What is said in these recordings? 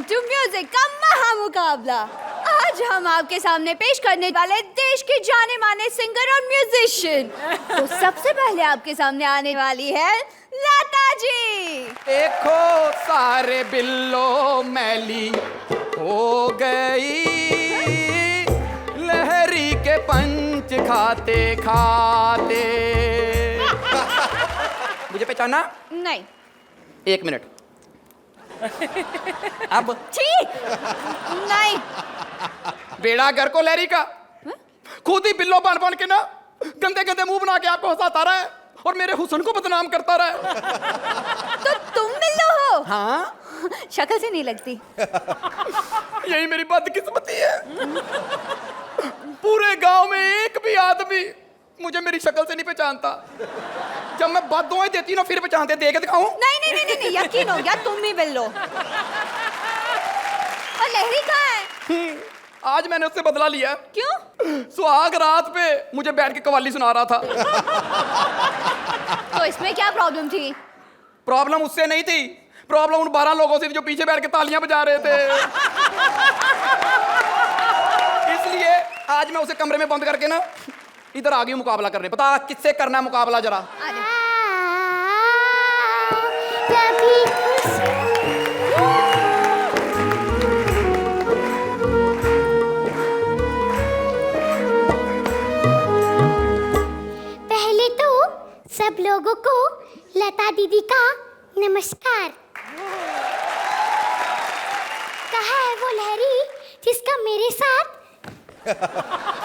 Welcome to music का महामुकाबला। आज हम आपके सामने पेश करने वाले देश के जाने माने सिंगर और म्यूजिशियन। तो सबसे पहले आपके सामने आने वाली है लता जी। देखो सारे बिल्लो मैली हो गई, लहरी के पंच खाते खाते। मुझे पहचाना? नहीं। 1 मिनट। अब ठीक नहीं। बेड़ा घर को लहरी का खुद ही बिल्लो बन बन के ना गंदे गंदे मुंह बना के आपको हंसाता रहा है और मेरे हुस्न को बदनाम करता रहा है। तो तुम बिल्लो हो? हाँ, शक्ल से नहीं लगती। यही मेरी बदकिस्मती है। पूरे गांव में एक भी आदमी मुझे मेरी शक्ल से नहीं पहचानता। जब मैं बददुआएं देती ना फिर पहचानते। देख दिखाऊं? नहीं नहीं नहीं नहीं, यकीन हो गया तुम ही बिल्लो। और लहरी कहाँ है? आज मैंने उससे बदला लिया। क्यों? सुहाग रात पे मुझे बैठ के कव्वाली सुना रहा था। तो इसमें क्या प्रॉब्लम थी? प्रॉब्लम उससे नहीं थी, प्रॉब्लम उन 12 लोगों से जो पीछे बैठ के तालियां बजा रहे थे। इसलिए आज मैं उसे कमरे में बंद करके ना इधर आ गई मुकाबला करने। पता किससे करना है मुकाबला जरा? पहले तो सब लोगों को लता दीदी का नमस्कार। कहाँ है वो लहरी जिसका मेरे साथ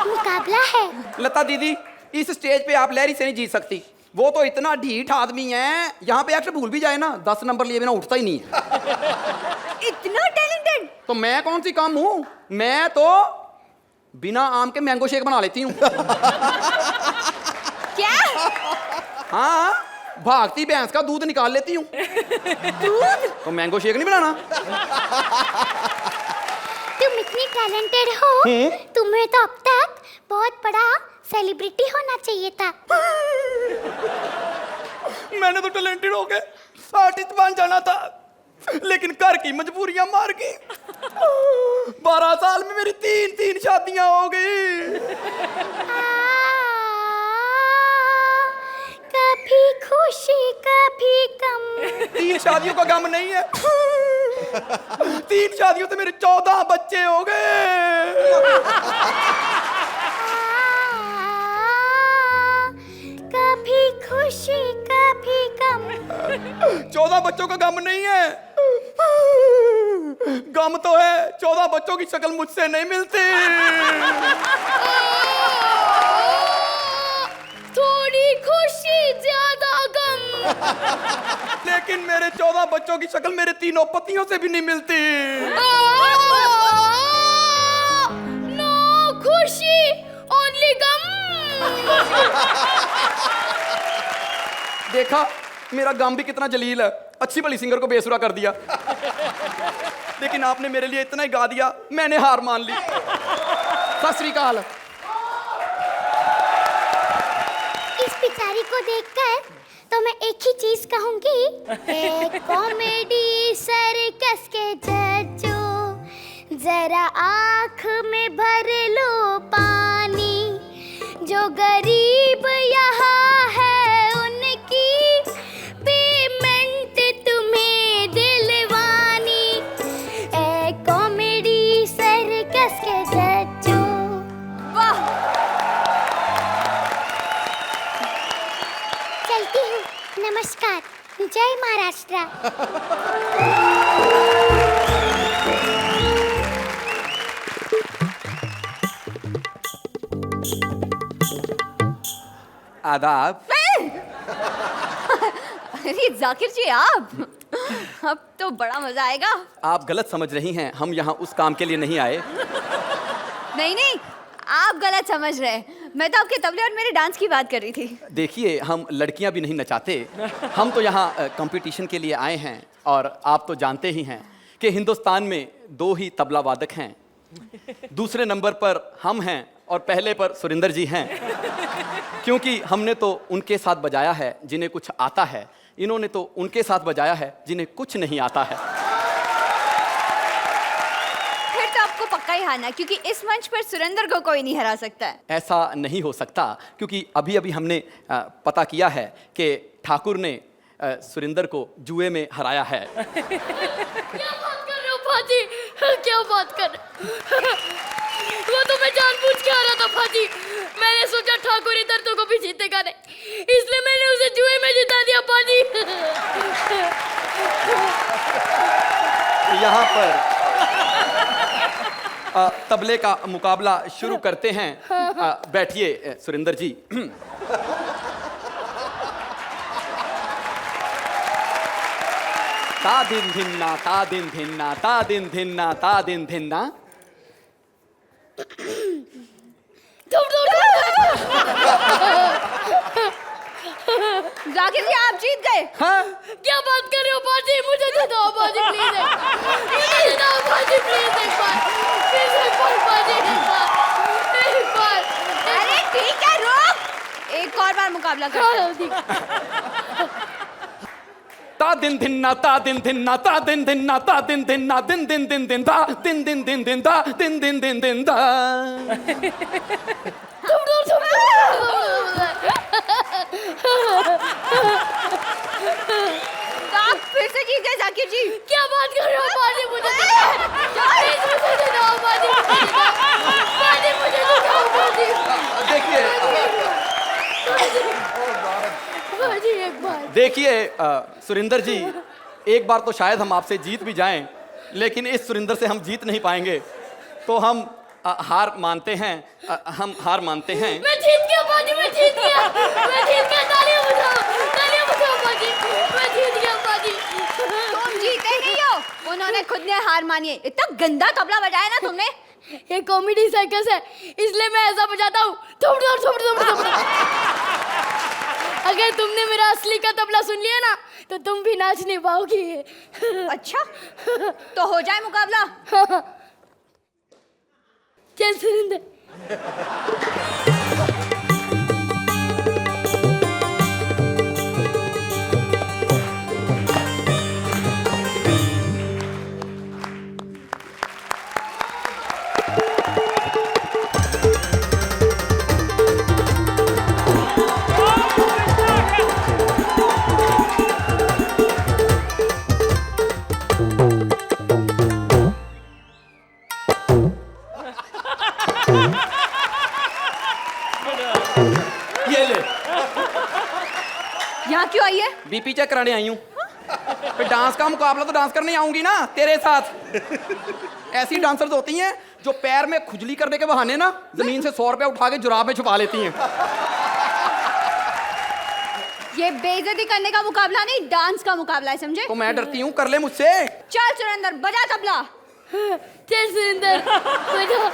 मुकाबला है? लता दीदी, इस स्टेज पे आप लहरी से नहीं जीत सकती। वो तो इतना ढीठ आदमी है, यहाँ पे एक्टर भूल भी जाए ना 10 नंबर लिए बिना उठता ही नहीं है। इतना टैलेंटेड? तो मैं कौन सी कम हूँ? मैं तो बिना आम के मैंगो शेक बना लेती हूँ। क्या? हाँ, भागती भैंस का दूध निकाल लेती हूँ। दूध? तो मैंगो शेक नहीं बनाना? तुम इतनी टैलेंटेड हो, तुम्हें तो अब तक बहुत बड़ा सेलिब्रिटी होना चाहिए था। मैंने तो टैलेंटेड हो के आर्टिस्ट बन जाना था, लेकिन घर की मजबूरियां मार गई। 12 साल में मेरी 3 शादियां हो गई। कभी खुशी कभी गम। 3 शादियों का गम नहीं है। 3 शादियों से मेरे 14 बच्चे हो गए। कभी खुशी कभी गम। 14 बच्चों का गम नहीं है, गम तो है 14 बच्चों की शक्ल मुझसे नहीं मिलती। थोड़ी खुशी ज्यादा गम। लेकिन मेरे 14 बच्चों की शक्ल मेरे 3 पतियों से भी नहीं मिलती। नो खुशी ओनली गम। देखा, मेरा गम भी कितना जलील है। अच्छी भली सिंगर को बेसुरा कर दिया। लेकिन आपने मेरे लिए इतना ही गा दिया, मैंने हार मान ली। सत श्री अकाल। इस बेचारी को देखकर तो मैं एक ही चीज कहूंगी, एक कॉमेडी सर्कस के जजो, जरा आंख में भर लो पानी। जो गरीब यहाँ है उनकी पेमेंट तुम्हें दिलवानी। एक कॉमेडी सर्कस के जजो। वाह, चलती हूँ, नमस्कार, जय महाराष्ट्र। आदाब। अरे जाकिर जी, आप अब तो बड़ा मजा आएगा। आप गलत समझ रही हैं, हम यहाँ उस काम के लिए नहीं आए। नहीं नहीं, आप गलत समझ रहे हैं। मैं तो आपके तबले और मेरे डांस की बात कर रही थी। देखिए, हम लड़कियां भी नहीं नचाते। हम तो यहाँ कंपटीशन के लिए आए हैं। और आप तो जानते ही हैं कि हिंदुस्तान में 2 ही तबला वादक हैं। दूसरे नंबर पर हम हैं और पहले पर सुरिंदर जी हैं। क्योंकि हमने तो उनके साथ बजाया है जिन्हें कुछ आता है, इन्होंने तो उनके साथ बजाया है जिन्हें कुछ नहीं आता है। वाकई हारना, क्योंकि इस मंच पर सुरेंद्र को कोई नहीं हरा सकता है। ऐसा नहीं हो सकता, क्योंकि अभी अभी हमने पता किया है कि ठाकुर ने सुरेंद्र को जुए में हराया है। क्या बात कर रहे हो पाजी? क्या बात कर रहे हो? वो तो मैं जानबूझ के आ रहा था पाजी। मैंने सोचा ठाकुर इधर तो कभी जीतेगा नहीं, इसलिए मैंने उसे जुए में जिता दिया पाजी। यहाँ पर तबले का मुकाबला शुरू करते हैं। बैठिए सुरेंद्र जी। ता दिन धिन्ना ता दिन धिन्ना ता दिन धिन्ना ता दिन धिन्ना। जाकिर जी आप जीत गए। हाँ? क्या बात कर रहे हो पाजी? मुझे जिताओ पाजी प्लीज, मुझे जिताओ पाजी प्लीज, एक बार प्लीज, एक बार पाजी, एक बार। अरे ठीक है, रुक, एक और बार मुकाबला करते हैं। ता दिन धिन्ना ता दिन धिन्ना ता दिन धिन्ना ता दिन धिन्ना दिन दिन दिन दिन ता दिन दिन दिन दिन ता दिन दिन दिन दिन ता। आप फिर से जीत गए जाकिर जी। क्या बात कर रहे हो पाजी? मुझे जिताओ पाजी, पाजी मुझे जिताओ पाजी। देखिए पाजी एक बार। देखिए सुरेंद्र जी, एक बार तो शायद हम आपसे जीत भी जाएं, लेकिन इस सुरेंद्र से हम जीत नहीं पाएंगे, तो हम हार मानते हैं। हम हार मानते हैं। मैं जीत गया पाजी, मैं जीत गया, मैं जीत गया। तालियां बजाओ पाजी, मैं जीत गया पाजी। तुम जीते नहीं हो, उन्होंने खुद ने हार मानी है। इतना गंदा तबला बजाया ना तुमने। ये कॉमेडी सर्कस है, इसलिए मैं ऐसा बजाता हूँ। अगर तुमने मेरा असली का तबला सुन लिया ना, तो तुम भी नाच नहीं पाओगी। अच्छा, तो हो जाए मुकाबला। चल सुरेंद्र। यहाँ क्यों आई है? बीपी चेक कराने आई हूँ। फिर डांस का मुकाबला तो डांस करने आऊंगी ना तेरे साथ। ऐसी डांसर्स होती हैं जो पैर में खुजली करने के बहाने ना जमीन से 100 रुपया उठा के जुराब में छुपा लेती हैं। ये बेइज्जती करने का मुकाबला नहीं, डांस का मुकाबला है, समझे? तो मैं डरती हूँ, कर ले मुझसे। चल सुरेंद्र, बजा तबला। चल सुरेंद्र, बजा।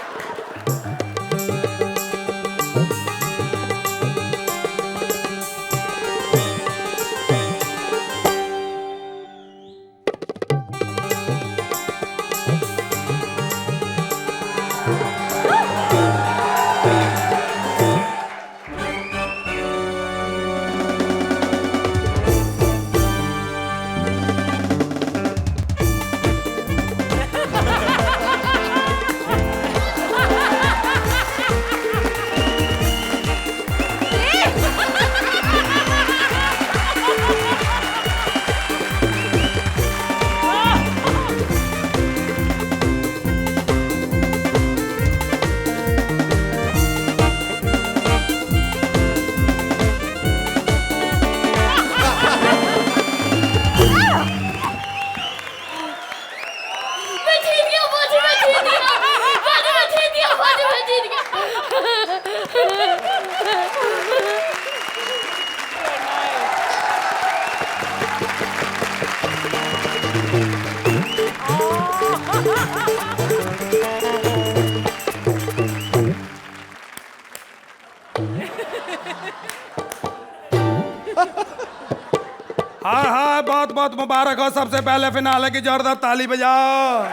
हाँ हाँ, बहुत बहुत मुबारक हो। सबसे पहले फिनाले की जोरदार ताली बजाओ।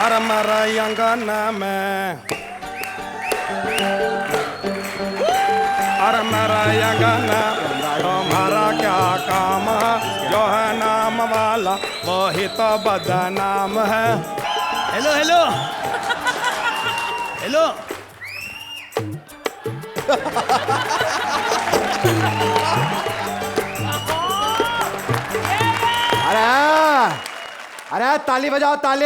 अरे मरा अंगना में, अरे मरा अंगना तुम्हारा क्या काम है? जो है नाम वाला वही तो बदनाम है। Hello hello hello. अरे अरे ताली बजाओ ताली।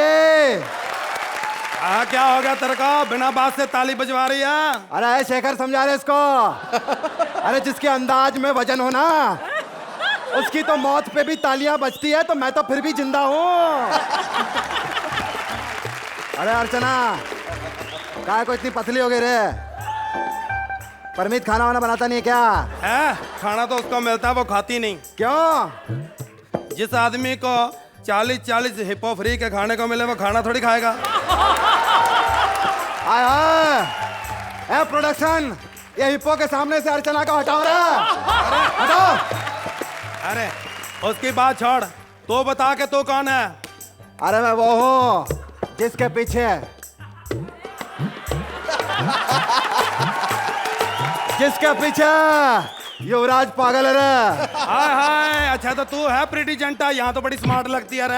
क्या हो गया तेरे को, बिना बात से ताली बजवा रही है? अरे शेखर समझा रहे इसको। अरे जिसके अंदाज में वजन हो ना, उसकी तो मौत पे भी तालियां बजती है, तो मैं तो फिर भी जिंदा हूँ। अरे अर्चना, काय को इतनी पतली हो गई रे? परमीत खाना वाना बनाता नहीं है क्या? है खाना तो उसको मिलता है, वो खाती नहीं। क्यों? जिस आदमी को 40-40 हिप्पो फ्री के खाने को मिले, वो खाना थोड़ी खाएगा। आय हाय, ए प्रोडक्शन, ये हिप्पो के सामने से अर्चना को हटाओ रे, हटाओ। अरे उसकी बात छोड़, तो बता के तू कौन है? अरे मैं वो हूँ जिसके पीछे युवराज पागल है रे। हाय हाय, अच्छा तो तू है प्रीति जिंटा? यहाँ तो बड़ी स्मार्ट लगती है रे।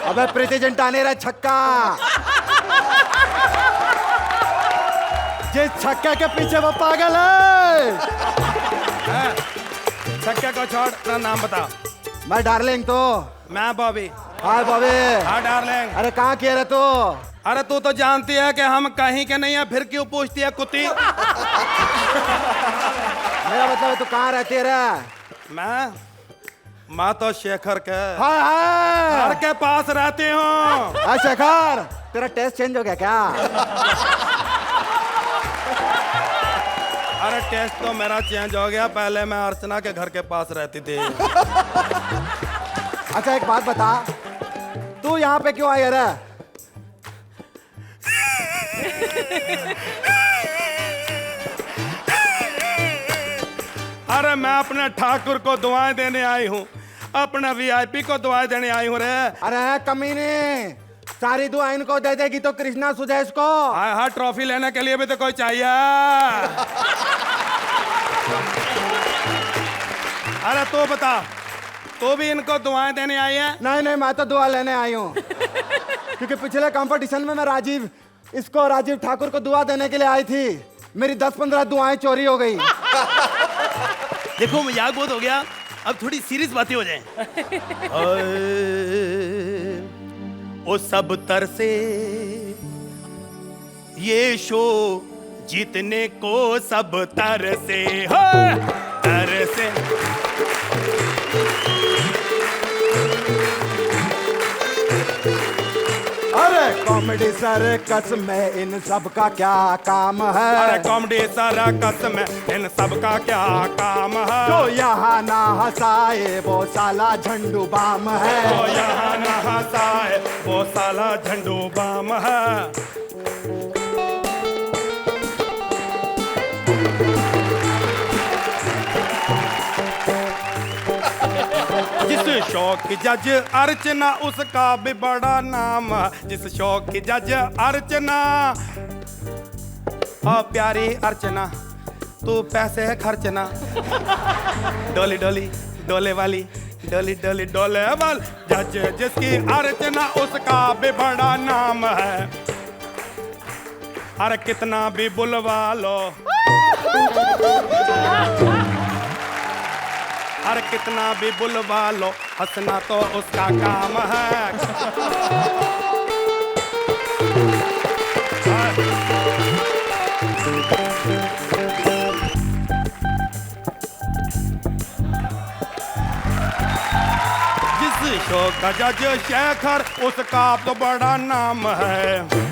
अबे प्रीति जिंटा नहीं रहा, छक्का। जिस छक्के के पीछे वो पागल है। छक्के को छोड़, अपना नाम बता। मैं डार्लिंग, तो मैं बॉबी। हाय बॉबी। हाँ डार्लिंग। अरे कहाँ किया रे तू? अरे तू तो जानती है कि हम कहीं के नहीं है, फिर क्यों पूछती है कुत्ती? मेरा मतलब है तू कहाँ रहती है रे? मैं तो शेखर के हाय हाय। घर के पास रहती हूँ। हाय शेखर, तेरा टेस्ट चेंज हो गया क्या? अरे टेस्ट तो मेरा चेंज हो गया, पहले मैं अर्चना के घर के पास रहती थी। अच्छा एक बात बता, तू यहाँ पे क्यों आई है रे? अरे मैं अपने ठाकुर को दुआएं देने आई हूँ, अपने वीआईपी को दुआएं देने आई हूँ रे। अरे कमीने, सारी दुआ इनको दे देगी तो कृष्णा सुदेश को? हाँ हाँ, ट्रॉफी लेने के लिए भी तो कोई चाहिए। अरे तू बता, तू भी इनको दुआएं देने आई है? नहीं नहीं, मैं तो दुआ लेने आई हूँ। क्योंकि पिछले कंपटीशन में मैं राजीव ठाकुर को दुआ देने के लिए आई थी, मेरी 10-15 दुआएं चोरी हो गई। देखो मजाक बहुत हो गया, अब थोड़ी सीरियस बातें हो जाएं। ओ सब तरसे ये शो जीतने को, सब तरसे हो तरसे। अरे कॉमेडी सर्कस में इन सब का क्या काम है? अरे कॉमेडी सर्कस में इन सब का क्या काम है? जो यहाँ ना हंसाए वो साला झंडू बाम है। जो यहाँ ना हंसाए वो साला झंडू बाम है। जिस शौक की जज अर्चना, उसका भी बड़ा नाम है। जिस शौक की जज अर्चना, प्यारी अर्चना तू पैसे खर्चना। डोली डोली डोले वाली, डोली डोली डोले वाली, जज जिसकी अर्चना, उसका भी बड़ा नाम है। अरे कितना भी बुलवा लो, अरे कितना भी बुलवा लो, हंसना तो उसका काम है। जिस शो का जज शेखर, उसका तो बड़ा नाम है।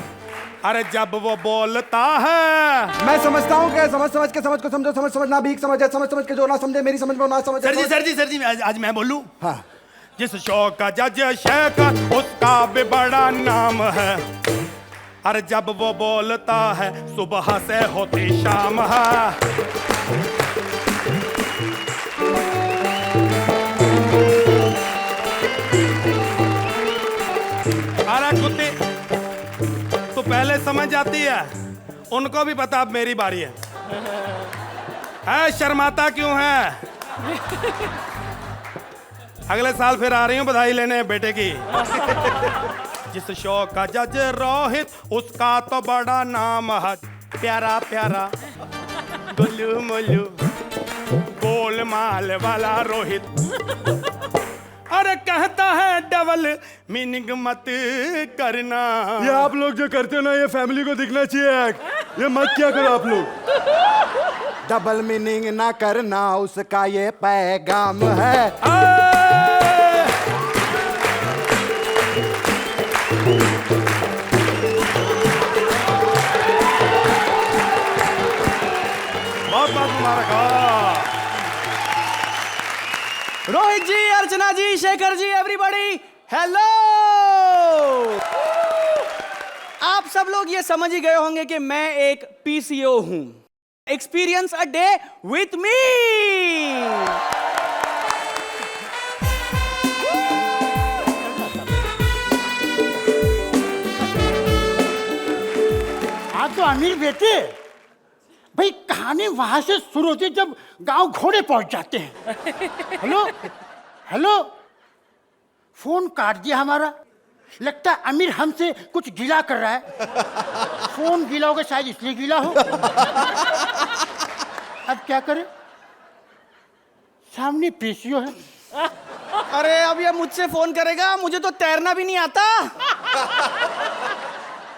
अरे जब वो बोलता है, मैं समझता हूँ कि समझ के समझ को समझो, समझना भीख समझ है, समझ के जो ना समझे मेरी समझ में ना समझे। सर जी आज मैं बोलूं? हाँ। जिस शो का जज शेखर, उसका भी बड़ा नाम है। अरे जब वो बोलता है, सुबह से होती शाम है। अरे कुत्ते, तो पहले समझ जाती है, उनको भी पता अब मेरी बारी है। शर्माता क्यों है? अगले साल फिर आ रही हूँ बधाई लेने बेटे की। जिस शो का जज रोहित उसका तो बड़ा नाम है प्यारा प्यारा गोलू मोलू गोलमाल वाला रोहित। अरे कहता है डबल मीनिंग मत करना। ये आप लोग जो करते हो ना, ये फैमिली को दिखना चाहिए। ये मत क्या करो आप लोग। डबल मीनिंग ना करना उसका ये पैगाम है। बहुत बहुत मुबारक। रोहित जी, अर्चना जी, शेखर जी, एवरीबॉडी हेलो। आप सब लोग ये समझ ही गए होंगे कि मैं एक पीसीओ हूं। Experience a day with me. हाँ तो अमीर बेटे, भाई कहानी वहां से शुरू होती है जब गांव घोड़े पहुंच जाते हैं। हेलो हेलो, फोन काट दिया हमारा। लगता है अमीर हमसे कुछ गिला कर रहा है। फोन गीला होगा, शायद इसलिए गीला हो। अब क्या करें, सामने पीसीओ है। अरे अब ये मुझसे फोन करेगा, मुझे तो तैरना भी नहीं आता।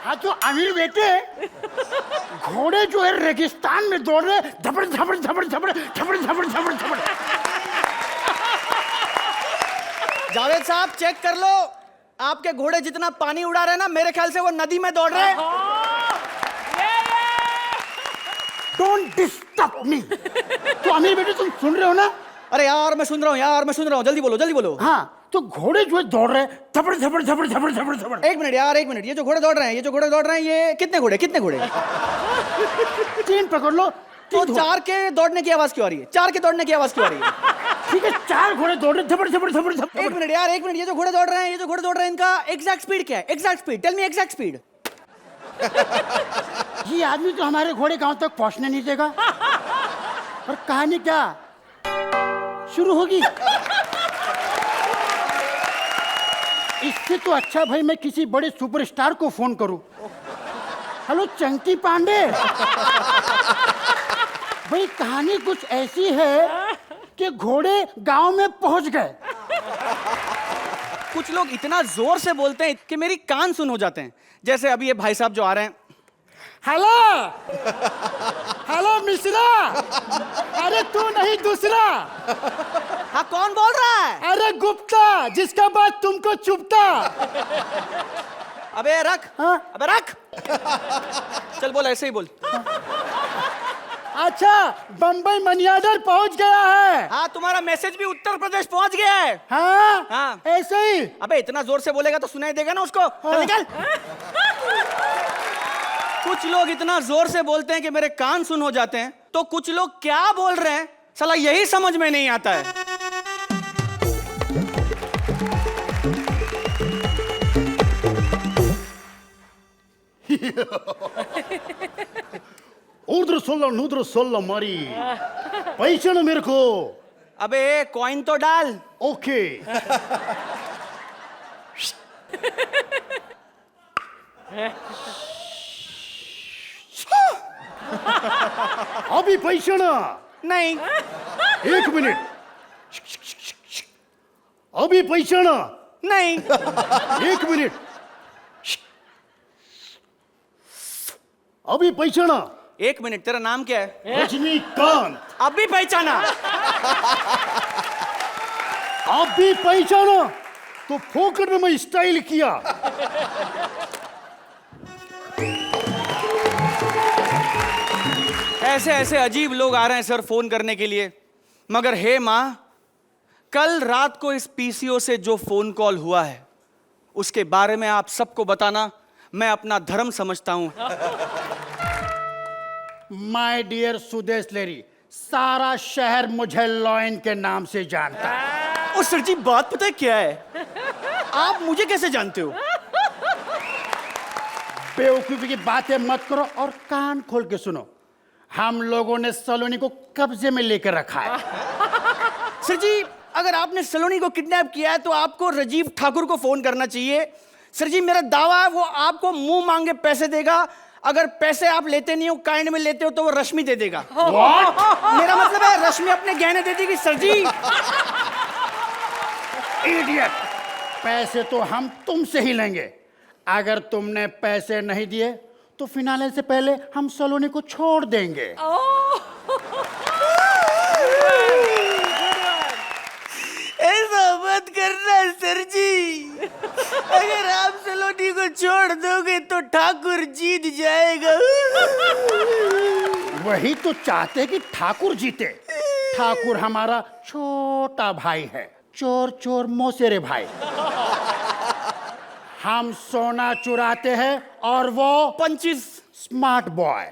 हाँ तो अमीर बेटे, घोड़े जो है रेगिस्तान में दौड़ रहे, धपड़ धपड़ धपड़ धपड़ धपड़ धपड़ धपड़ धपड़। जावेद साहब चेक कर लो, आपके घोड़े जितना पानी उड़ा रहे हैं ना, मेरे ख्याल से वो नदी में दौड़ रहे हैं। Don't disturb me. तो अमीर बेटे तुम सुन रहे हो ना? अरे यार मैं सुन रहा हूँ, यार मैं सुन रहा हूँ, जल्दी बोलो जल्दी बोलो। हाँ तो घोड़े जो है दौड़ रहे, धपड़ धपड़ धपड़ धपड़ धपड़ धपड़। एक मिनट यार, एक मिनट। ये जो घोड़े दौड़ रहे हैं, ये जो घोड़े दौड़ रहे हैं, ये कितने घोड़े कितने घोड़े? तीन पकड़ लो। तो चार के दौड़ने की आवाज क्यों आ रही है? चार के दौड़ने की आवाज क्यों आ रही है? ठीक है, चार घोड़े दौड़ रहे, धपड़ धपड़ धपड़ धपड़। एक मिनट यार, एक मिनट। ये जो घोड़े दौड़ रहे हैं, ये जो घोड़े दौड़ रहे हैं, इनका एग्जैक्ट स्पीड क्या है? Exact speed, tell me exact speed. ये आदमी तो हमारे घोड़े गांव तक पहुंचने नहीं देगा। और कहानी क्या शुरू होगी? इससे तो अच्छा भाई मैं किसी बड़े सुपरस्टार को फोन करूं। हेलो चंकी पांडे। भाई कहानी कुछ ऐसी है कि घोड़े गांव में पहुंच गए। कुछ लोग इतना जोर से बोलते हैं कि मेरी कान सुन हो जाते हैं। जैसे अभी ये भाई साहब जो आ रहे हैं। हेलो हेलो मिश्रा, अरे तू नहीं दूसरा। हाँ कौन बोल रहा है? अरे गुप्ता, जिसका बात तुमको चुपता। अबे रख। हाँ? अबे रख। चल बोल, ऐसे ही बोल। अच्छा, बम्बई मनियादर पहुंच गया है। हाँ तुम्हारा मैसेज भी उत्तर प्रदेश पहुंच गया है। हाँ, हाँ। ऐसे ही। अबे इतना जोर से बोलेगा तो सुनाई देगा ना उसको। चल निकल। कुछ लोग इतना जोर से बोलते हैं कि मेरे कान सुन हो जाते हैं, तो कुछ लोग क्या बोल रहे हैं साला यही समझ में नहीं आता है। उधर सोल्ला मारी पैसा ना मेरे को। अबे कॉइन तो डाल। ओके। अभी पैसा ना। नहीं। एक मिनट। अभी पैसा ना। नहीं। एक मिनट। अभी पैसा ना। एक मिनट, तेरा नाम क्या है? रजनीकांत। अभी पहचाना? अभी पहचाना तो फोकट में मैं स्टाइल किया। ऐसे ऐसे अजीब लोग आ रहे हैं सर फोन करने के लिए। मगर हे माँ, कल रात को इस पीसीओ से जो फोन कॉल हुआ है उसके बारे में आप सबको बताना मैं अपना धर्म समझता हूं। माय डियर सुदेश लेरी, सारा शहर मुझे लॉयन के नाम से जानता है। ओ सर जी, बात पता है क्या है? आप मुझे कैसे जानते हो? बेवकूफी की बातें मत करो और कान खोल के सुनो। हम लोगों ने सलोनी को कब्जे में लेकर रखा है। सर जी, अगर आपने सलोनी को किडनैप किया है तो आपको राजीव ठाकुर को फोन करना चाहिए, सर जी मेरा दावा है वो आपको मुंह मांगे पैसे देगा। अगर पैसे आप लेते नहीं हो, काइंड में लेते हो, तो वो रश्मि दे देगा। मेरा मतलब है रश्मि अपने गहने दे देगी सर जी। इडियट, पैसे तो हम तुमसे ही लेंगे। अगर तुमने पैसे नहीं दिए तो फिनाले से पहले हम सलोनी को छोड़ देंगे। ऐसा मत करना सर जी। अगर आप सलोनी को छोड़ दोगे तो ठाकुर जीत जाएगा। वही तो चाहते कि ठाकुर जीते। ठाकुर हमारा छोटा भाई है, चोर चोर मौसेरे भाई। हम सोना चुराते हैं और वो पंचिस। Smart boy.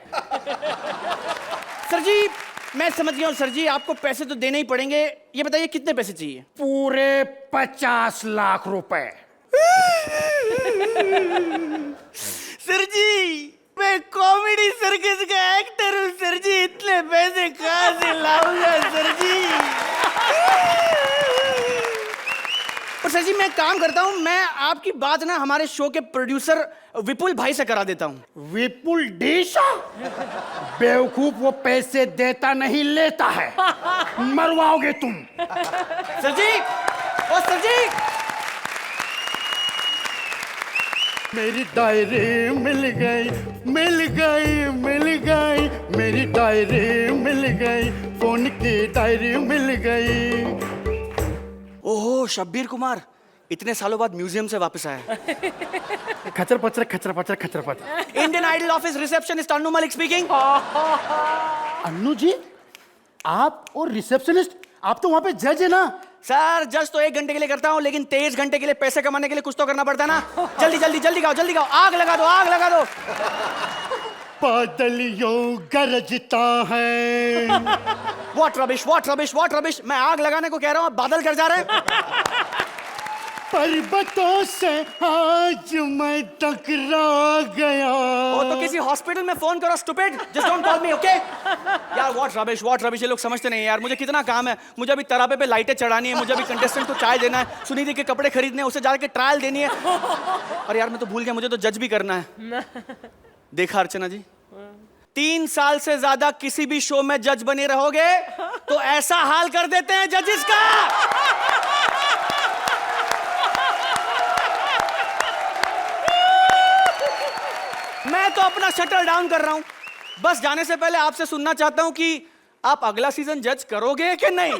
सर जी मैं समझ गया हूँ सर जी, आपको पैसे तो देने ही पड़ेंगे। ये बताइए कितने पैसे चाहिए? पूरे 50 लाख रुपए। सर जी मैं कॉमेडी सर्कस का एक्टर हूँ सर जी, इतने पैसे कहाँ से लाऊंगा सर जी? और सर जी मैं काम करता हूँ, मैं आपकी बात ना हमारे शो के प्रोड्यूसर विपुल भाई से करा देता हूँ। विपुल डीशा? बेवकूफ, वो पैसे देता नहीं लेता है। मरवाओगे तुम। सर जी, ओ सर जी, मेरी डायरी मिल गई, मिल गई, मिल गई। मेरी डायरी मिल गई, फोन की डायरी मिल गई। ओहो शब्बीर कुमार इतने सालों बाद म्यूजियम से वापस आया। खचर पचर खचर पचर खचर पचर। Indian Idol office receptionist Anu Malik speaking. Anu ji, आप और रिसेप्शनिस्ट, आप तो वहां पे जज है ना? सर जस्ट तो 1 घंटे के लिए करता हूँ, लेकिन 23 घंटे के लिए पैसे कमाने के लिए कुछ तो करना पड़ता है ना। जल्दी जल्दी जल्दी गाओ, जल्दी गाओ, आग लगा दो, आग लगा दो। बादल यूं गरजता है। What rubbish, what rubbish, what rubbish. मैं आग लगाने को कह रहा हूँ, बादल कर जा रहे हैं। पर्वतों से आज मैं टकरा गया। ओ तो किसी हॉस्पिटल में फोन करो stupid, just don't call me, okay? यार व्हाट रबिश, ये लोग समझते नहीं यार। मुझे कितना काम है, मुझे अभी तरापे पे लाइटें चढ़ानी है, मुझे अभी कंटेस्टेंट को चाय देना है, सुनिधि के कपड़े खरीदने हैं, उसे जाके ट्रायल देनी है। और यार मैं तो भूल गया, मुझे तो जज भी करना है। देखा अर्चना जी, 3 साल से ज्यादा किसी भी शो में जज बने रहोगे तो ऐसा हाल कर देते हैं जजेस का। मैं तो अपना शटल डाउन कर रहा हूं। बस जाने से पहले आपसे सुनना चाहता हूं कि आप अगला सीजन जज करोगे कि नहीं?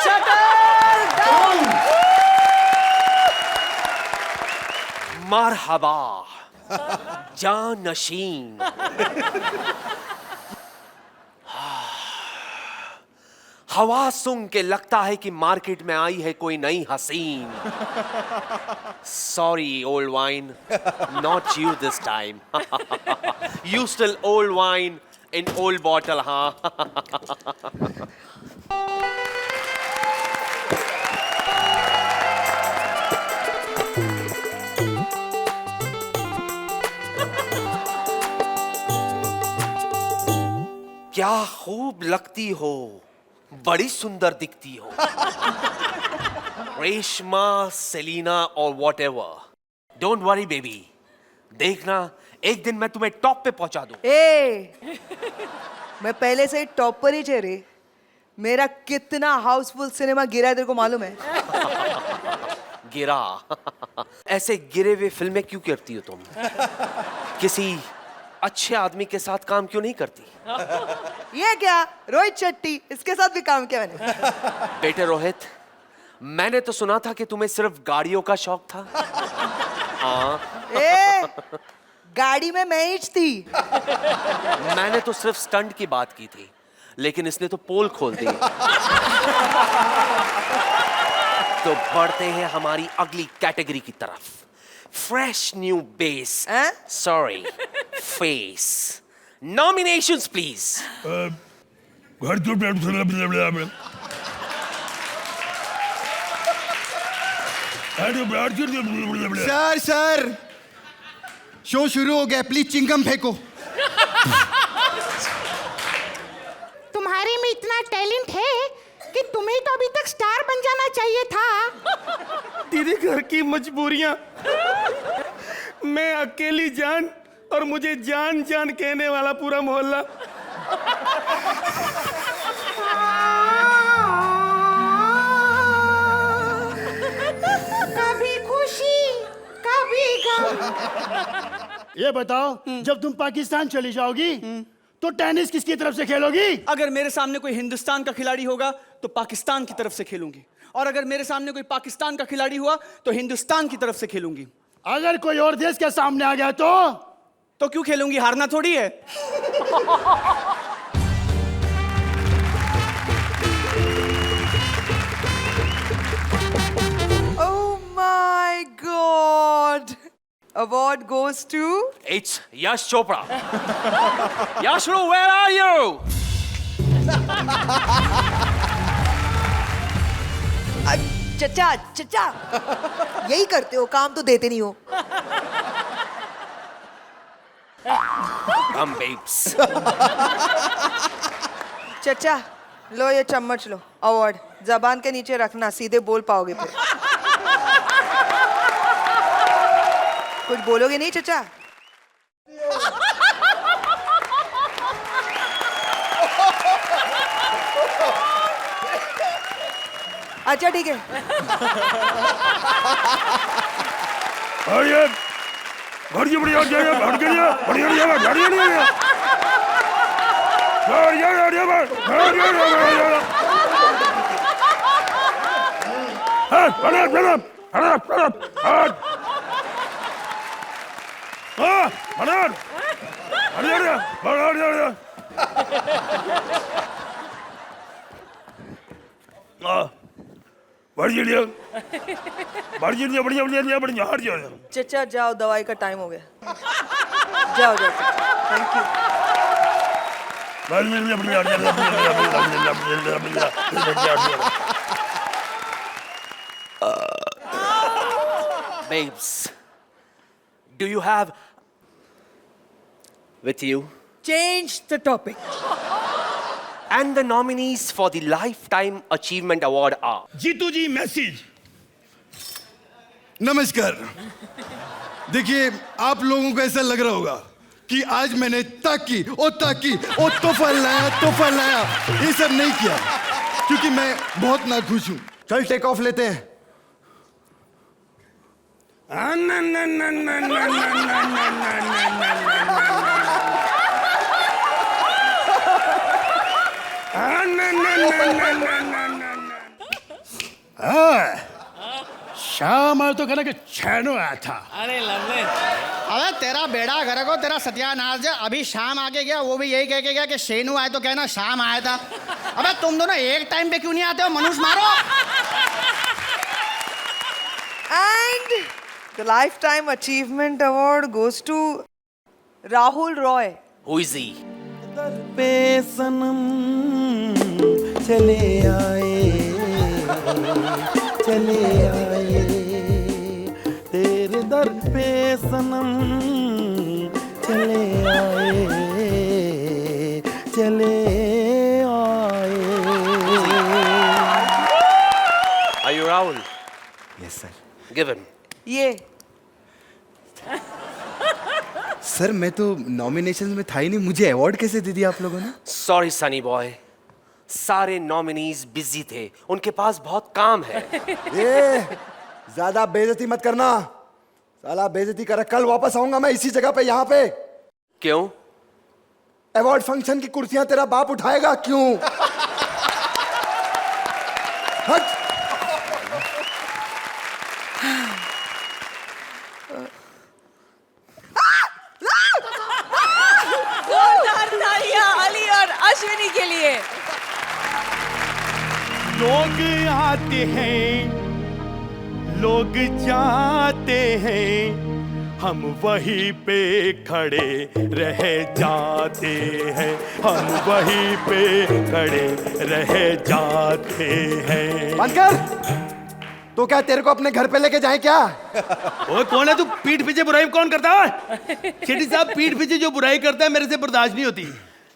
Shuttle down. मरहबा जानशीन। हवा सुन के लगता है कि मार्केट में आई है कोई नई हसीन। Sorry old wine, not you this time. You still old wine in old bottle. हाँ क्या खूब लगती हो, बड़ी सुंदर दिखती हो। रेशमा, सेलिना और what ever. Don't worry baby, देखना एक दिन मैं तुम्हें टॉप पे पहुंचा दूं। मैं पहले से ही टॉप पर ही चेहरे। मेरा कितना हाउसफुल सिनेमा गिरा है तेरे को मालूम है? गिरा? ऐसे गिरे हुए फिल्में क्यों करती हो तुम? किसी अच्छे आदमी के साथ काम क्यों नहीं करती? ये क्या रोहित शेट्टी, इसके साथ भी काम किया मैंने। बेटे रोहित, मैंने तो सुना था कि तुम्हें सिर्फ गाड़ियों का शौक था। गाड़ी में मैं ही थी। मैंने तो सिर्फ स्टंट की बात की थी, लेकिन इसने तो पोल खोल दी। तो बढ़ते हैं हमारी अगली कैटेगरी की तरफ। Fresh new base, sorry face. Nominations please. Sir show शुरू हो गया, प्लीज चिंगम फेंको। तुम्हारे में इतना टैलेंट है कि तुम्हें तो अभी तक स्टार बन जाना चाहिए था। दीदी घर की मजबूरियां, मैं अकेली जान और मुझे जान जान कहने वाला पूरा मोहल्ला। कभी खुशी कभी गम। ये बताओ, जब तुम पाकिस्तान चली जाओगी तो टेनिस किसकी तरफ से खेलोगी? अगर मेरे सामने कोई हिंदुस्तान का खिलाड़ी होगा तो पाकिस्तान की तरफ से खेलूंगी, और अगर मेरे सामने कोई पाकिस्तान का खिलाड़ी हुआ तो हिंदुस्तान की तरफ से खेलूंगी। अगर कोई और देश के सामने आ गया तो क्यों खेलूंगी? हारना थोड़ी है। Oh my God! Award goes to It's Yash Chopra. Yashru, where are you? चचा चचा, यही करते हो, काम तो देते नहीं हो। Come, babes. चचा लो ये चम्मच लो, अवार्ड जबान के नीचे रखना, सीधे बोल पाओगे फिर। कुछ बोलोगे नहीं चचा? अच्छा ठीक है। चचा जाओ, दवाई का टाइम हो गया। जाओ जाओ, thank you. Babes, do you have with you? Change the topic. And the nominees for the Lifetime Achievement Award are Jitu ji message. नमस्कार। देखिए, आप लोगों को ऐसा लग रहा होगा कि आज मैंने ताकि तोहफा लाया, ये सब नहीं किया, क्योंकि मैं बहुत नाखुश हूँ। चल टेक ऑफ लेते हैं। शाम आया तो कहना कि छेनो आया था। अरे लवली, अबे तेरा बेड़ा घर को तेरा सत्यानाश है। अभी शाम आके गया, वो भी यही कह के गया कि शेनू आए तो कहना शाम आया था। अबे तुम दोनों एक टाइम पे क्यों नहीं आते हो? मनुष्य मारो। And the Lifetime Achievement Award goes to Rahul Roy. who is he? पे सनम चले आए तेरे दर पे सनम चले आए। Are you Rahul? Yes sir. Give him. ये सर, मैं तो नॉमिनेशन में था ही नहीं, मुझे अवार्ड कैसे दे दिया आप लोगों ने? Sorry, Sunny boy. सारे नॉमिनीज बिजी थे, उनके पास बहुत काम है। ये ज्यादा बेइज्जती मत करना, साला बेइज्जती कर। कल वापस आऊंगा मैं इसी जगह पे, यहाँ पे। क्यों? अवार्ड फंक्शन की कुर्सियां तेरा बाप उठाएगा क्यों? हट। जोरदार तालियां अली और अश्विनी के लिए। लोग आते हैं, लोग जाते हैं, हम वहीं पे खड़े रह जाते हैं, हम वहीं पे खड़े रह जाते हैं। बंद कर। तो क्या तेरे को अपने घर पे लेके जाए क्या? ओए कौन है तू? पीठ पीछे बुराई कौन करता है? शेट्टी साहब, पीठ पीछे जो बुराई करता है मेरे से बर्दाश्त नहीं होती।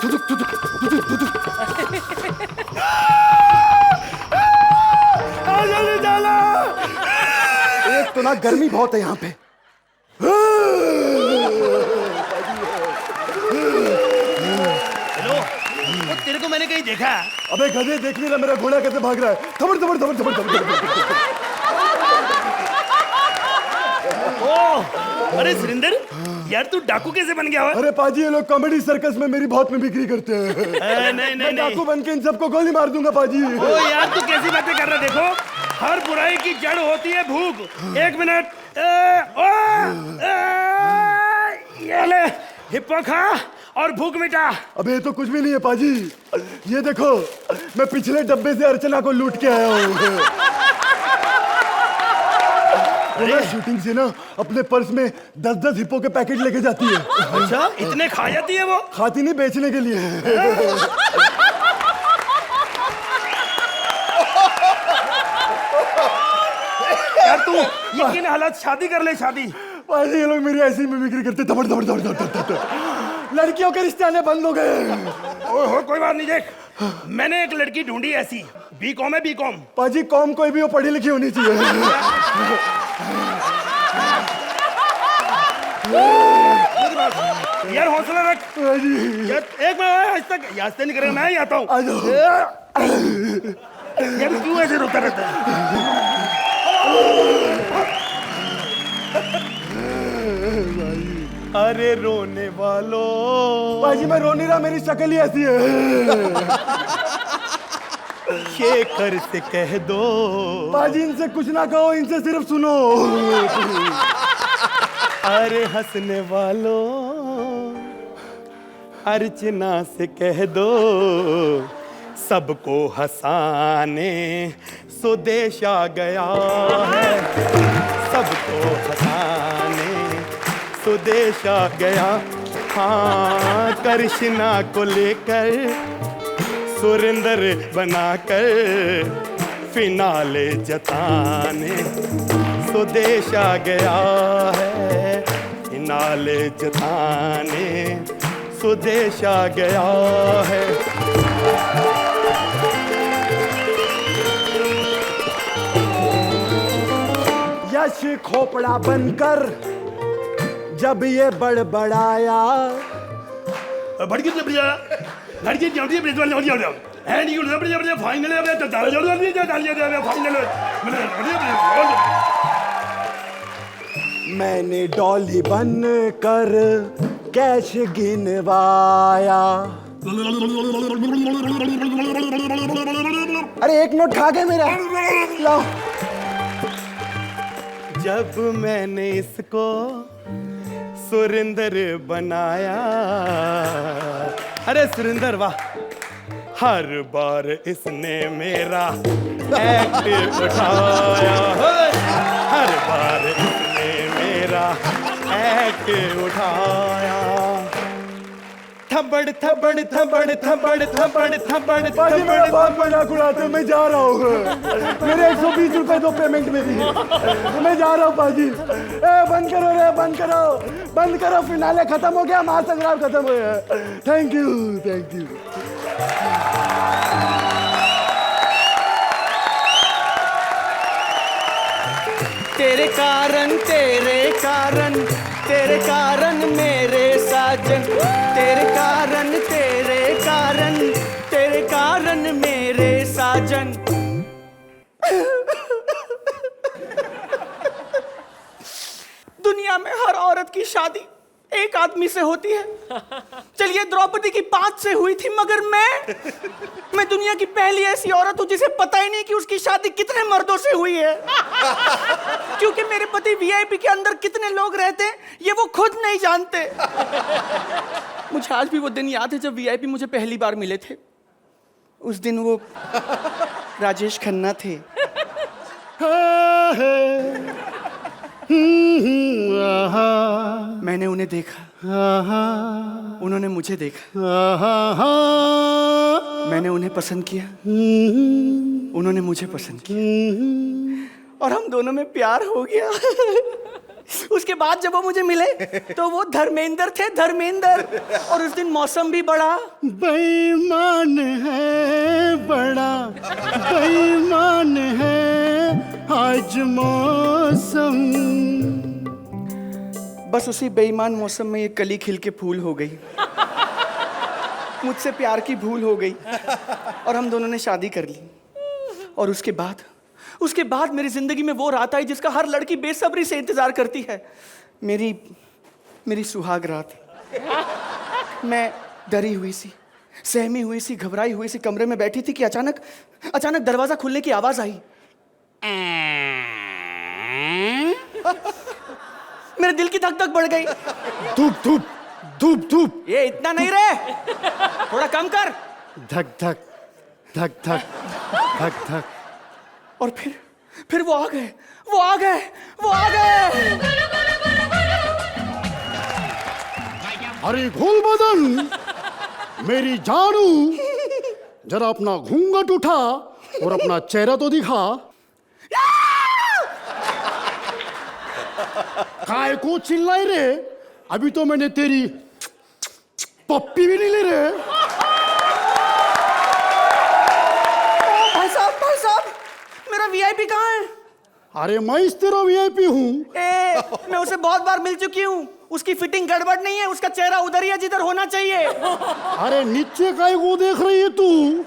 एक तो ना गर्मी बहुत है यहाँ पे। वो तेरे को मैंने कहीं देखा है? अबे गधे, देख नहीं रहा मेरा घोड़ा कैसे भाग रहा है? थमड़ थमड़ थमड़ थमड़ थमड़। अरे सुरेंद्र, यार तू डाकू कैसे बन गया? अरे पाजी, ये लोग कॉमेडी सर्कस में मेरी बहुत में बिक्री करते हैं। नहीं मैं डाकू बन के इन सबको गोली मार दूंगा पाजी। ओ यार तू कैसी बातें कर रहा है? देखो, हर बुराई की जड़ होती है भूख। एक मिनट, ये ले हिप्पो खा और भूख मिटा। अबे ये तो कुछ भी नहीं है पाजी। ये देखो, मैं पिछले डब्बे से अर्चना को लूट के आया हूँ। शूटिंग से ना अपने पर्स में 10-10 हिप्पो के पैकेट लेके जाती है। अच्छा, इतने खा जाती है वो? खाती नहीं, बेचने के लिए। यार तू ये किन हालात, शादी कर ले शादी। पाजी, ये लोग मेरी ऐसी मिमिक्री करते, थपड़ थपड़ थपड़ थपड़ थपड़। लड़कियों के रिश्ते आने बंद हो गए। ओहो, कोई बात नहीं। देख, मैंने एक लड़की ढूंढी ऐसी, बीकॉम है, बीकॉम। पाजी, कॉम कोई भी हो, पढ़ी लिखी होनी चाहिए। यार हौसला रख। यार एक मिनट, आज तक याद से नहीं करेगा, मैं ही आता हूँ। यार क्यों ऐसे रोता रहता है? अरे रोने वालों। पाजी, मैं रो नहीं रहा, मेरी शक्ल ही ऐसी है। शेखर से कह दो। पाजी, इनसे कुछ ना कहो, इनसे सिर्फ सुनो। अरे हंसने वालों, अर्चना से कह दो, सबको हंसाने स्वदेश आ गया है। सबको हंसाने स्वदेश आ गया। हाँ, कृष्णा को लेकर सुरेंद्र बनाकर फिनाले जताने स्वदेश आ गया है। फिनाले जताने स्वदेश आ गया है। यश खोपड़ा बनकर जब ये बड़बड़ाया। भड़की तो बढ़िया लड़की जल्दी प्रिंसिपल जल्दी जल्दी है नहीं उधर बढ़िया फाइनल है तो डाल जल्दी डाल फाइनल मैंने डॉली बन कर कैश गिनवाया। अरे एक नोट खा गए मेरा, लाओ। जब मैंने इसको सुरेंद्र बनाया। अरे सुरेंद्र वाह, हर बार इसने मेरा एक्ट उठाया। हर बार इसने मेरा एक्ट उठाया। थबड़ थबड़ थबड़ थबड़ थबड़ थबड़ पाजी, मेरा बहुत मजाक उड़ाते, मैं जा रहा हूँ। मेरे 120 रुपए दो पेमेंट मेरी। मैं जा रहा हूँ पाजी। बंद करो रे, बंद करो, बंद करो। फिनाले खत्म हो गया, महासंग्राम खत्म हो गया। Thank you, thank you. तेरे कारण तेरे कारण मेरे साजन, तेरे कारण मेरे साजन। दुनिया में हर औरत की शादी एक आदमी से होती है। चलिए द्रौपदी की 5 से हुई थी, मगर मैं दुनिया की पहली ऐसी औरत हूं जिसे पता ही नहीं कि उसकी शादी कितने मर्दों से हुई है। क्योंकि मेरे पति वीआईपी के अंदर कितने लोग रहते हैं ये वो खुद नहीं जानते। मुझे आज भी वो दिन याद है जब वीआईपी मुझे पहली बार मिले थे। उस दिन वो राजेश खन्ना थे। मैंने उन्हें देखा, उन्होंने मुझे देखा। मैंने उन्हें पसंद किया, उन्होंने मुझे पसंद किया, और हम दोनों में प्यार हो गया। उसके बाद जब वो मुझे मिले तो वो धर्मेंद्र थे, धर्मेंद्र। और उस दिन मौसम भी बड़ा बेईमान है, बड़ा बेईमान है आज मौसम। बस उसी बेईमान मौसम में ये कली खिल के फूल हो गई, मुझसे प्यार की भूल हो गई और हम दोनों ने शादी कर ली। और उसके बाद मेरी जिंदगी में वो रात आई जिसका हर लड़की बेसब्री से इंतजार करती है, मेरी सुहाग रात। मैं डरी हुई सी, सहमी हुई सी, घबराई हुई सी कमरे में बैठी थी कि अचानक दरवाजा खुलने की आवाज आई। मेरे दिल की धक धक बढ़ गई। धूप धूप धूप धूप। ये इतना नहीं रे, थोड़ा कम कर। धक धक धक धक धक धक। और फिर वो आ गए। अरे घोल बदन मेरी जानू, जरा अपना घूंघट उठा और अपना चेहरा तो दिखा। काय को चिल्लाई रे? अभी तो मैंने तेरी पप्पी भी नहीं ले रे। भाई साहब, मेरा वीआईपी कहाँ है? अरे मैं इस तेरा वीआईपी हूँ। मैं उसे बहुत बार मिल चुकी हूँ, उसकी फिटिंग गड़बड़ नहीं है, उसका चेहरा उधर ही है जिधर होना चाहिए। अरे नीचे काय को देख रही है तू?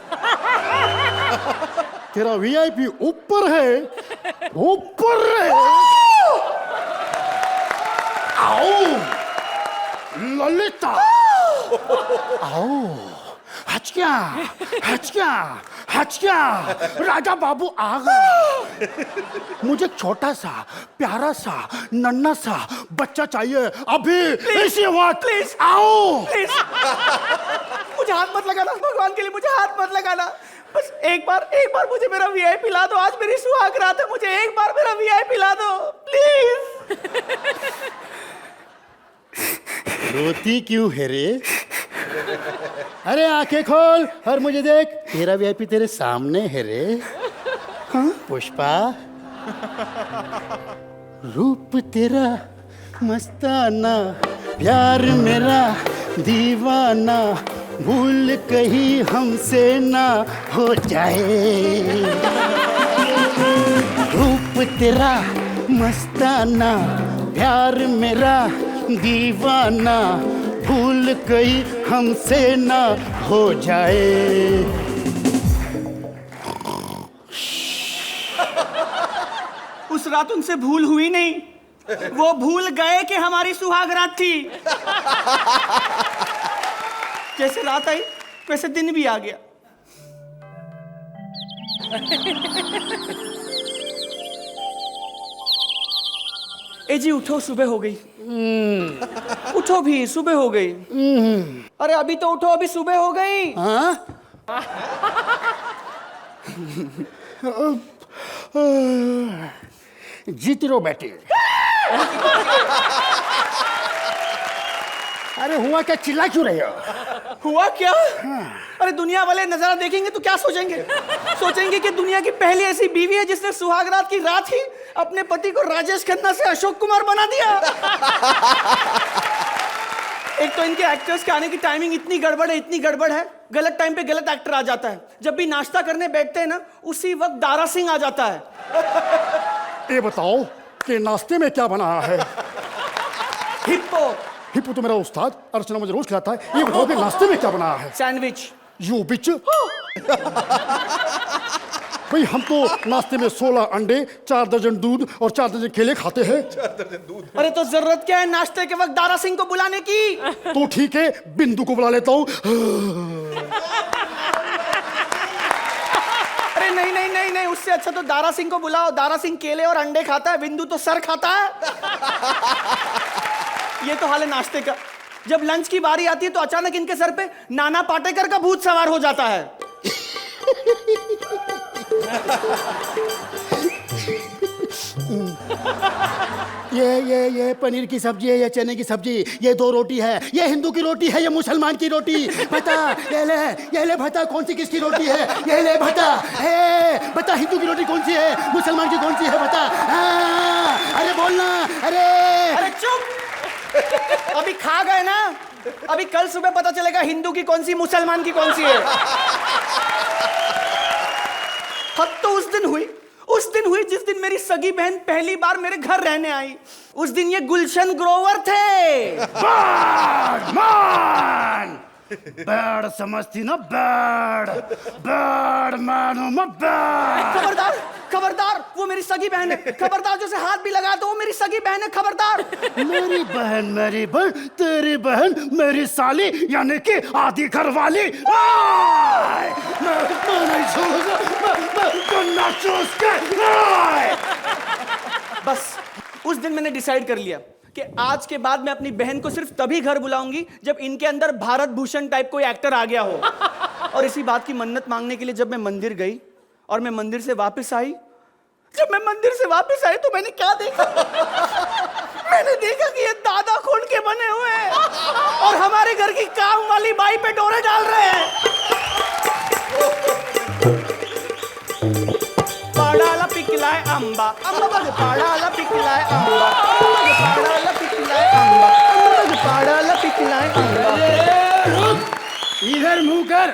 तेरा वीआईपी ऊपर है, ऊपर है। आओ ललिता, आओ। हचक्या राजा बाबू आ गए। मुझे छोटा सा प्यारा सा नन्हा सा बच्चा चाहिए अभी, इसी वक्त। प्लीज आओ। प्लीज मुझे हाथ मत लगाना, भगवान के लिए मुझे हाथ मत लगाना। बस एक बार मुझे मेरा वीआईपी ला दो। आज मेरी सुहाग रात है, मुझे एक बार मेरा वीआईपी ला दो प्लीज। रोती क्यों है रे? अरे आंखें खोल और मुझे देख, तेरा वीआईपी तेरे सामने है रे। हाँ पुष्पा, रूप तेरा मस्ताना, प्यार मेरा दीवाना, भूल कहीं हमसे ना हो जाए। रूप तेरा मस्ताना, प्यार मेरा दीवाना, भूल कहीं हमसे ना हो जाए। उस रात उनसे भूल हुई नहीं, वो भूल गए कि हमारी सुहाग रात थी। जैसे रात आई वैसे दिन भी आ गया। ए जी उठो, सुबह हो गई। उठो भी, सुबह हो गई। अरे अभी तो उठो, अभी सुबह हो गई। हाँ? जीती रहो बेटी। अरे हुआ क्या, चिल्ला क्यों रहे हो? हुआ क्या? अरे दुनिया वाले नजारा देखेंगे तो क्या सोचेंगे? सोचेंगे कि दुनिया की पहली ऐसी बीवी है जिसने सुहागरात की रात ही अपने पति को राजेश खन्ना से अशोक कुमार बना दिया। एक तो इनके एक्टर्स के आने की टाइमिंग इतनी गड़बड़ है, गलत टाइम पे गलत एक्टर आ जाता है। जब भी नाश्ता करने बैठते हैं ना, उसी वक्त दारा सिंह आ जाता है। ये बताओ कि नाश्ते में क्या बना है? हिप्पो तो मेरा उस्ताद अर्चना मुझे रोज खिलाता है। ये बताओ कि नाश्ते में क्या बना है? सैंडविच। यू बिच। भाई हम तो नाश्ते में 16 अंडे, 4 दर्जन दूध और 4 दर्जन केले खाते हैं। 4 दर्जन दूध। अरे तो जरूरत क्या है नाश्ते के वक्त दारा सिंह को बुलाने की? तो ठीक है, बिंदु को बुला लेता हूँ। अरे नहीं, उससे अच्छा तो दारा सिंह को बुलाओ। दारा सिंह केले और अंडे खाता है, बिंदु तो सर खाता है। ये तो हाल है नाश्ते का। जब लंच की बारी आती है तो अचानक इनके सर पे नाना पाटेकर का भूत सवार हो जाता है। ये पनीर की सब्जी है, ये चने की सब्जी, ये 2 रोटी है, ये हिंदू की रोटी है, ये मुसलमान की रोटी। बता, ये ले बता कौन सी किसकी रोटी है, ये ले बता, बता हिंदू की रोटी कौन सी है, मुसलमान की कौन सी है, बता। अरे बोलना, अरे चुप, अभी खा गए ना, अभी कल सुबह पता चलेगा हिंदू की कौन सी, मुसलमान की कौन सी है। हद तो उस दिन हुई जिस दिन मेरी सगी बहन पहली बार मेरे घर रहने आई। उस दिन ये गुलशन ग्रोवर थे। बैड समझती ना, बैड मानो खबरदार खबरदार, वो मेरी सगी बहन है। खबरदार, जो से हाथ भी लगा तो वो मेरी सगी बहन है। खबरदार। मेरी बहन तेरी बहन मेरी साली, यानी कि आधी घर वाली। मैं नहीं छोड़ूंगा, मैं चूस के। बस उस दिन मैंने डिसाइड कर लिया कि आज के बाद मैं अपनी बहन को सिर्फ तभी घर बुलाऊंगी जब इनके अंदर भारत भूषण टाइप कोई एक्टर आ गया हो। और इसी बात की मन्नत मांगने के लिए जब मैं मंदिर गई और मैं मंदिर से वापस आई, तो मैंने क्या देखा? मैंने देखा कि ये दादा खोल के बने हुए हैं और हमारे घर की काम वाली बाई पे डोरे डाल रहे हैं। पाडाला पिकलाय अंबा, अंबा पाडाला पिकलाय अंबा, पाडाला पिकलाय अंबा, पाडाला पिकलाय अंबा। इधर मुंह कर।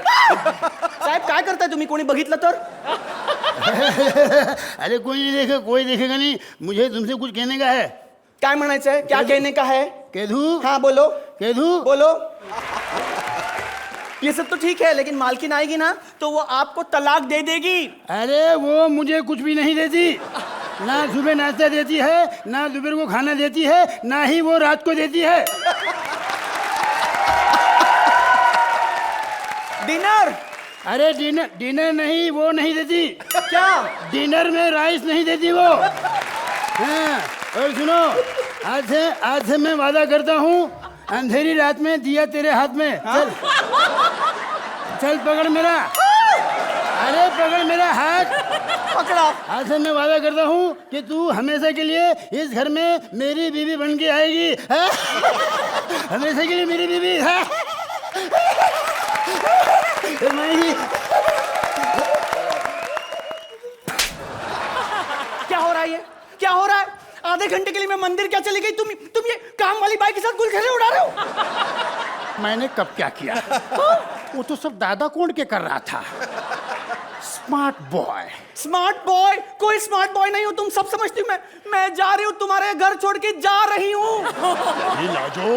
साहेब काय करताय तुम्ही? कोणी बघितलं तर? अरे कोई देखेगा नहीं। मुझे तुमसे कुछ कहने का है। काय म्हणायचं है? क्या कहने का है? केधू। हाँ बोलो। केधू बोलो। ये सब तो ठीक है, लेकिन मालकिन आएगी ना तो वो आपको तलाक दे देगी। अरे वो मुझे कुछ भी नहीं देती, ना सुबह नाश्ता देती है, ना दोपहर को खाना देती है, ना ही वो रात को देती है। डिनर? अरे डिनर नहीं, वो नहीं देती। क्या? डिनर में राइस नहीं देती वो। हाँ, और सुनो, आज से मैं वादा करता हूँ, अंधेरी रात में दिया तेरे हाथ में। हाँ? चल पकड़ मेरा। अरे पकड़ मेरा हाथ। पकड़ा। आज से मैं वादा करता हूँ कि तू हमेशा के लिए इस घर में मेरी बीवी बन के आएगी। हाँ? हमेशा के लिए मेरी बीवी। हाँ? क्या हो रहा है? ये क्या हो रहा है? आधे घंटे के लिए मैं मंदिर क्या चली गई, तुम ये काम वाली बाई के साथ गुलछड़े उड़ा रहे हो? मैंने कब क्या किया? वो तो सब दादा कोण के कर रहा था। Smart boy? कोई स्मार्ट बॉय नहीं हो तुम, सब समझती हूँ मैं जा रही हूँ, तुम्हारे घर छोड़ के जा रही हूँ। लाजो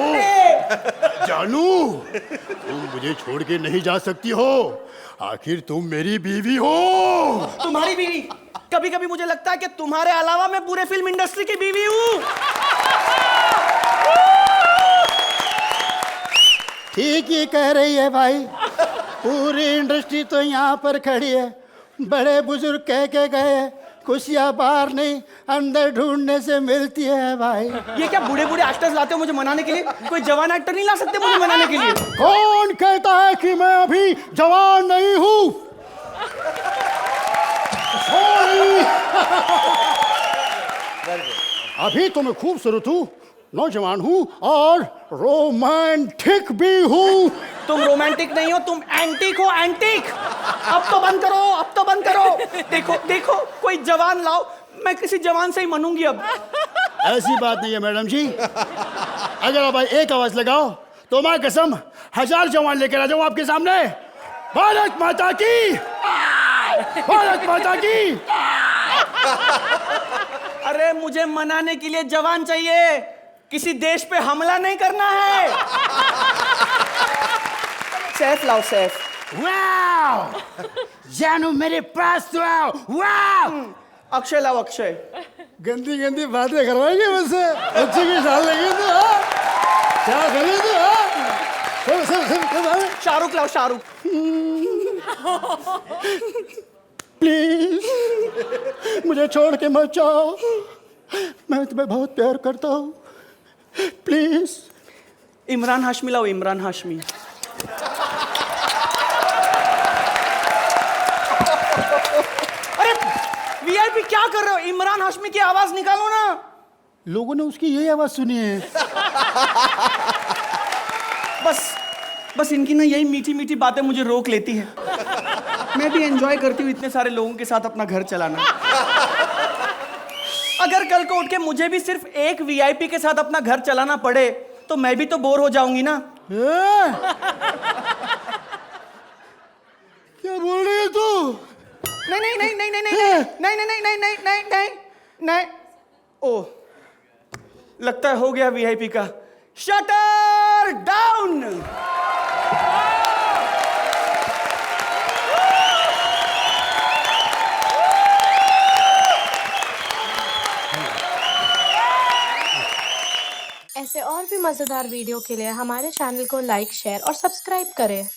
जानू, तुम मुझे छोड़ के नहीं जा सकती हो, आखिर तुम मेरी बीवी हो। तुम्हारी बीवी? कभी कभी मुझे लगता है कि तुम्हारे अलावा मैं पूरे फिल्म इंडस्ट्री की बीवी हूँ। ठीक ही कह रही है भाई, पूरी इंडस्ट्री तो यहाँ पर खड़ी है। बड़े बुजुर्ग कह के गए, खुशियाँ बाहर नहीं अंदर ढूंढने से मिलती है भाई। ये क्या बूढ़े एक्टर्स लाते हो मुझे मनाने के लिए? कोई जवान एक्टर नहीं ला सकते मुझे मनाने के लिए? कौन कहता है कि मैं अभी जवान नहीं हूँ? अभी तो मैं खूबसूरत हूँ, नौजवान हूँ और रोमांटिक भी हूँ। तुम रोमांटिक नहीं हो, तुम एंटीक हो, एंटीक। अब तो बंद करो। देखो कोई जवान लाओ, मैं किसी जवान से ही मनूंगी अब। ऐसी बात नहीं है मैडम जी, अगर आप एक आवाज लगाओ तो मैं कसम 1000 जवान लेकर आ जाऊं आपके सामने। भारत माता की, भारत माता की। अरे मुझे मनाने के लिए जवान चाहिए, किसी देश पे हमला नहीं करना है। सैफ लाओ, सैफ। वाओ जानू मेरे पास तो आओ। वाओ अक्षय लाओ, अक्षय। गंदी गंदी बातें करवाएंगे मुझसे, अच्छी की साल लगी तो क्या करें तो। शाहरुख लाओ, शाहरुख। प्लीज मुझे छोड़ के मत जाओ, मैं तुम्हें बहुत प्यार करता हूँ, प्लीज। इमरान हाशमी लाओ, इमरान हाशमी। अरे वीआईपी क्या कर कर रहे हो? इमरान हाशमी की आवाज निकालो ना। लोगों ने उसकी यही आवाज सुनी है। बस इनकी ना यही मीठी मीठी बातें मुझे रोक लेती है। मैं भी एंजॉय करती हूँ इतने सारे लोगों के साथ अपना घर चलाना। अगर कल को उठ के मुझे भी सिर्फ एक वीआईपी के साथ अपना घर चलाना पड़े तो मैं भी तो बोर हो जाऊंगी ना। क्या बोल रही है तू? नहीं नहीं नहीं नहीं नहीं नहीं नहीं नहीं नहीं नहीं नहीं नहीं नहीं। ओ, लगता है हो गया वीआईपी का शटर डाउन। ऐसे और भी मजेदार वीडियो के लिए हमारे चैनल को लाइक, शेयर और सब्सक्राइब करें।